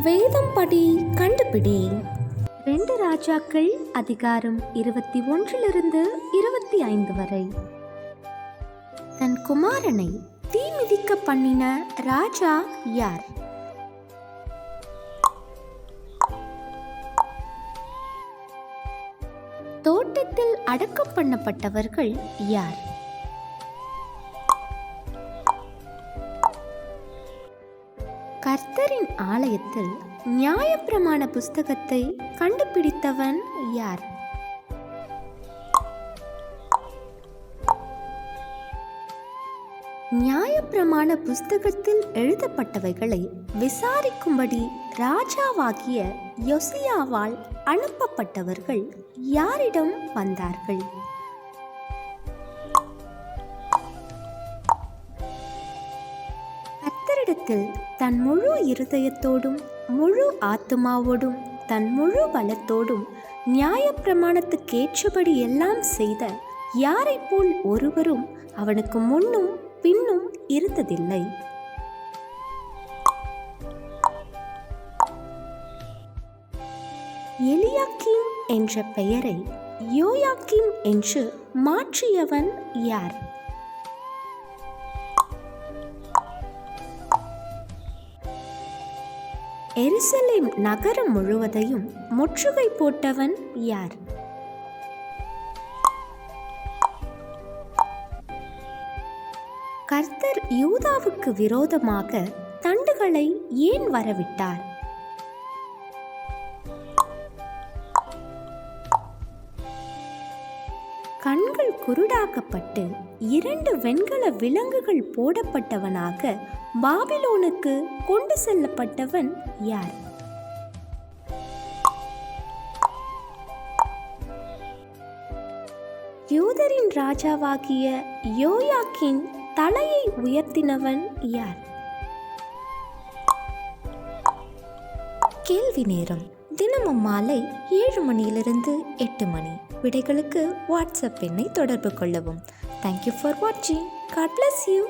வேதம் படி கண்டுபிடி. 2 ராஜாக்கள் அதிகாரம் 21 25 வரை. தன் குமாரனை தீ மிதிக்க பண்ணின ராஜா யார்? தோட்டத்தில் அடக்கம் பண்ணப்பட்டவர்கள் யார்? கர்த்தரின் ஆலயத்தில் நியாயப்பிரமாண புஸ்தகத்தை கண்டுபிடித்தவன் யார்? நியாயப்பிரமாண புஸ்தகத்தில் எழுதப்பட்டவைகளை விசாரிக்கும்படி ராஜாவாகிய யோசியாவால் அனுப்பப்பட்டவர்கள் யாரிடம் வந்தார்கள்? கர்த்தரிடத்தில் தன் முழு இருதயத்தோடும் முழு ஆத்துமாவோடும் தன் முழு பலத்தோடும் நியாயப்பிரமாணத்துக்கேற்றபடி எல்லாம் செய்த யாரை போல் ஒருவரும் அவனுக்கு முன்னும் பின்னும் இருந்ததில்லை. எலியாக்கீம் என்ற பெயரை யோயாக்கீம் என்று மாற்றியவன் யார்? எருசலேம் நகரம் முழுவதையும் முற்றுகை போட்டவன் யார்? கர்த்தர் யூதாவுக்கு விரோதமாக தண்டுகளை ஏன் வரவிட்டார்? கண்கள் குருடாக்கப்பட்டு 2 வெண்கல விலங்குகள் போடப்பட்டவனாக பாபிலோனுக்கு கொண்டு செல்லப்பட்டவன் யார்? யூதரின் ராஜாவாகிய யோயாக்கீன் தலையை உயர்த்தினவன் யார்? கேள்வி நேரம். தினமும் மாலை 7 மணியிலிருந்து 8 மணி. விடைகளுக்கு வாட்ஸ்அப் எண்ணை தொடர்பு கொள்ளவும். தேங்க்யூ ஃபார் வாட்சிங். God bless you.